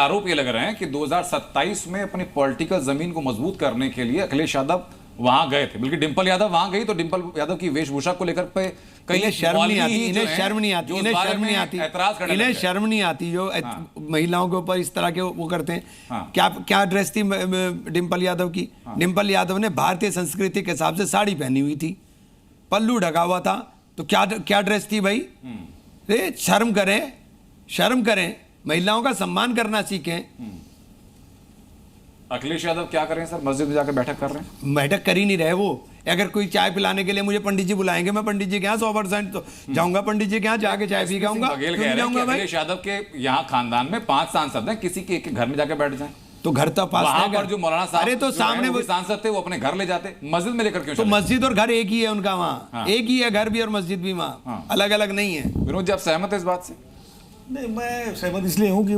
आरोप ये लग रहे हैं कि 2027 में अपनी पॉलिटिकल जमीन को मजबूत करने के लिए अखिलेश यादव वहां गए थे, बल्कि डिंपल यादव वहां गई तो डिंपल यादव की वेशभूषा को लेकर पे इन्हें शर्म नहीं आती, इन्हें शर्म नहीं आती, इन्हें शर्म नहीं आती, इन्हें शर्म नहीं आती जो महिलाओं के ऊपर इस तरह के वो करते हैं। क्या क्या ड्रेस थी डिंपल यादव की? डिंपल यादव ने भारतीय संस्कृति के हिसाब से साड़ी पहनी हुई थी, पल्लू ढका हुआ था, तो क्या क्या ड्रेस थी भाई? रे शर्म करें, शर्म करें, महिलाओं का सम्मान करना सीखें। अखिलेश यादव क्या करें सर? मस्जिद में जाकर बैठक कर रहे हैं? बैठक कर ही नहीं रहे वो। अगर कोई चाय पिलाने के लिए मुझे पंडित जी बुलाएंगे, मैं पंडित जी के यहाँ 100% तो जाऊंगा, पंडित जी के यहाँ जाके चाय पी जाऊंगा। अखिलेश यादव के यहाँ खानदान में 5 सांसद हैं, किसी के एक घर में जाकर बैठ जाएं तो घर तो पास वहां पर जो मौलाना साहब, अरे तो सामने वो सांसद थे वो अपने घर ले जाते, मस्जिद में लेकर क्यों? तो मस्जिद और घर एक ही है उनका वहाँ, एक ही है घर भी और मस्जिद भी वहाँ, अलग अलग नहीं है। विनोद जी आप सहमत है इस बात से? नहीं, मैं सहमत इसलिए हूँ कि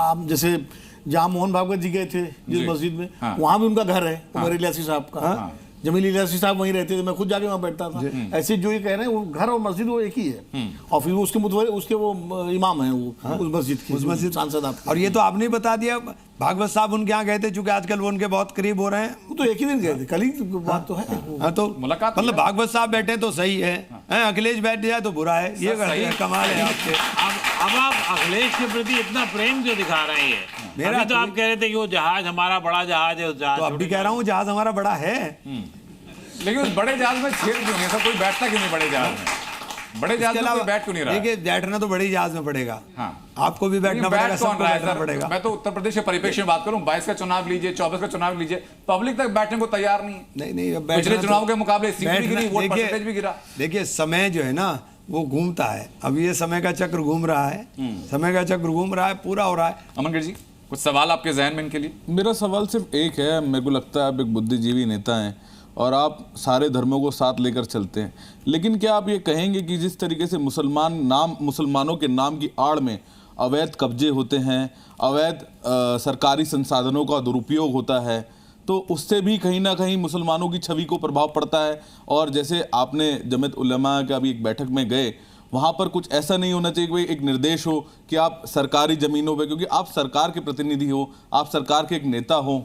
आप जैसे जहाँ मोहन भागवत जी गए थे जिस मस्जिद में, वहाँ भी उनका घर है, उमर इलियासी साहब का, जमील इलियासी साहब वहीं रहते थे, मैं खुद जाके वहाँ बैठता था। ऐसे जो ये कह रहे हैं वो घर और मस्जिद वो एक ही है, और फिर उसके वो इमाम हैं वो उस मस्जिद के, उस मस्जिद सांसद आप। और ये तो आपने बता दिया, भागवत साहब उनके यहाँ गए थे, चूंकि आजकल वो उनके बहुत करीब हो रहे हैं। वो तो एक ही दिन गए थे, कल ही बात तो है। हाँ तो मुलाकात, मतलब भागवत साहब बैठे तो सही है, अखिलेश बैठ जाए तो बुरा है। ये कमाल है आपके। अब आप अखिलेश के प्रति इतना प्रेम जो दिखा रहे हैं, मेरा तो आप कह रहे थे कि वो जहाज हमारा बड़ा जहाज है, तो अब भी कह रहा हूँ जहाज हमारा बड़ा है, लेकिन उस बड़े जहाज में छेद क्यों नहीं? कोई बैठता क्यों नहीं बड़े जहाज में? बड़े जहाज में कोई बैठ क्यों नहीं रहा? देखिए बैठना तो बड़े जहाज में पड़ेगा, आपको भी बैठना पड़ेगा, सबको बैठना पड़ेगा। मैं तो उत्तर प्रदेश के परिप्रेक्ष्य में बात करूं, 22 का चुनाव लीजिए, 24 का चुनाव लीजिए, पब्लिक तक बैठने को तैयार नहीं है। नहीं, पिछले चुनाव के मुकाबले सीट भी गिरी, वोट परसेंटेज भी गिरा। देखिए समय जो है ना वो घूमता है, अब ये समय का चक्र घूम रहा है, समय का चक्र घूम रहा है, पूरा हो रहा है। अमनगढ़ जी कुछ सवाल आपके जहन में इनके लिए? मेरा सवाल सिर्फ एक है, मेरे को लगता है आप एक बुद्धिजीवी नेता हैं और आप सारे धर्मों को साथ लेकर चलते हैं, लेकिन क्या आप ये कहेंगे कि जिस तरीके से मुसलमानों के नाम की आड़ में अवैध कब्जे होते हैं, अवैध सरकारी संसाधनों का दुरुपयोग होता है, तो उससे भी कहीं ना कहीं मुसलमानों की छवि को प्रभाव पड़ता है? और जैसे आपने जमीयत उलमा के अभी एक बैठक में गए, वहाँ पर कुछ ऐसा नहीं होना चाहिए कि एक निर्देश हो कि आप सरकारी ज़मीनों पर, क्योंकि आप सरकार के प्रतिनिधि हो, आप सरकार के एक नेता हो।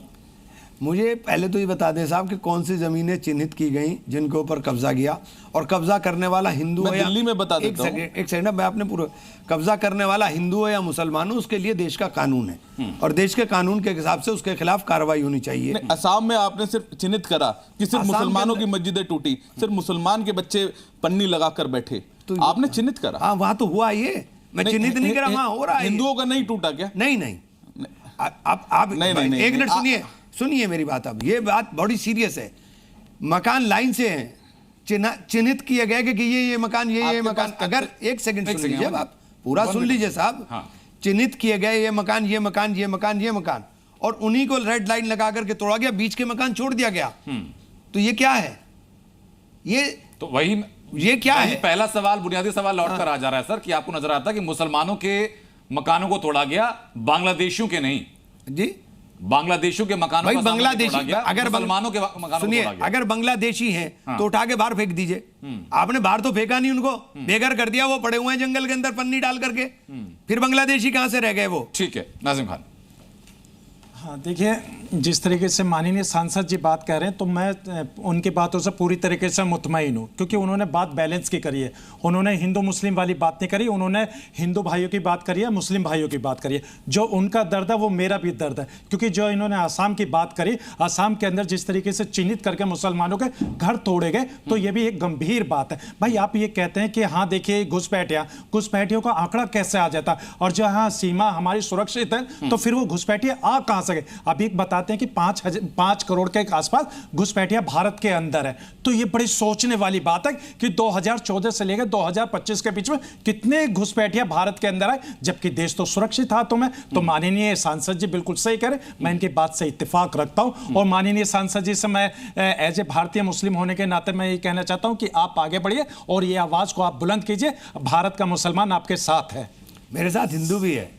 मुझे पहले तो ये बता दें साहब कि कौन सी जमीनें चिन्हित की गई जिनके ऊपर कब्जा किया, और कब्जा करने वाला हिंदू है या दिल्ली में बता देता हूं। एक सेकंड, मैं आपने पूरा, कब्जा करने वाला हिंदू है या मुसलमान हो, उसके लिए देश का कानून है, और देश के कानून के हिसाब से उसके खिलाफ कार्रवाई होनी चाहिए। असम में आपने सिर्फ चिन्हित करा कि सिर्फ मुसलमानों की मस्जिदें टूटी, सिर्फ मुसलमान के बच्चे पन्नी लगाकर बैठे, तो आपने चिन्हित करा। हाँ वहां तो हुआ, ये मैं चिन्हित नहीं करा, वहां हो रहा है। हिंदुओं का नहीं टूटा क्या? नहीं, आप एक मिनट सुनिए मेरी बात। अब ये बात बड़ी सीरियस है, मकान लाइन से हैं, चिन्हित किया गया कि ये मकान, ये मकान, अगर एक सेकंड सुन लीजिए, आप पूरा सुन लीजिए साहब। चिन्हित किए गए ये मकान, ये मकान, ये मकान, ये मकान, और उन्हीं को रेड लाइन लगा करके तोड़ा गया, बीच के मकान छोड़ दिया गया। तो ये क्या है? ये तो वही ये क्या है? पहला सवाल, बुनियादी सवाल लौट कर आ जा रहा है सर, कि आपको नजर आता है कि मुसलमानों के मकानों को तोड़ा गया, बांग्लादेशियों के नहीं जी, बांग्लादेशियों के मकानों भाई बांग्लादेशी, अगर मुसलमानों के मकानों सुनिए, अगर बांग्लादेशी हैं तो उठा के बाहर फेंक दीजिए। आपने बाहर तो फेंका नहीं, उनको बेघर कर दिया, वो पड़े हुए हैं जंगल के अंदर पन्नी डाल करके, फिर बांग्लादेशी कहां से रह गए वो? ठीक है, नाजिम खान। हाँ देखिए, जिस तरीके से माननीय सांसद जी बात कह रहे हैं तो मैं उनकी बातों से पूरी तरीके से मुतमईन हूँ, क्योंकि उन्होंने बात बैलेंस की करी है। उन्होंने हिंदू मुस्लिम वाली बात नहीं करी, उन्होंने हिंदू भाइयों की बात करी है, मुस्लिम भाइयों की बात करी है। जो उनका दर्द है वो मेरा भी दर्द है, क्योंकि जो इन्होंने आसाम की बात करी, आसाम के अंदर जिस तरीके से चिन्हित करके मुसलमानों के घर तोड़े गए, तो ये भी एक गंभीर बात है। भाई आप ये कहते हैं कि हाँ देखिए घुसपैठियों का आंकड़ा कैसे आ जाता है, और जहाँ सीमा हमारी सुरक्षित है तो फिर वो घुसपैठिए आ कहाँ सके? अभी बताते हैं कि 5 करोड़ के आसपास घुसपैठिया भारत के अंदर है। तो ये बड़ी सोचने वाली बात है कि 2014 से लेकर 2025 के बीच में कितने घुसपैठिया भारत के अंदर आए, जबकि देश तो सुरक्षित हाथों में। तो माननीय सांसद जी बिल्कुल सही कह रहे, मैं इनकी बात से इत्तेफाक रखता हूं। और माननीय सांसद जी से मैं एज ए भारतीय मुस्लिम होने के नाते मैं ये कहना चाहता हूं कि आप आगे बढ़िए और ये आवाज को आप बुलंद कीजिए। भारत का मुसलमान आपके साथ है, मेरे साथ हिंदू भी है।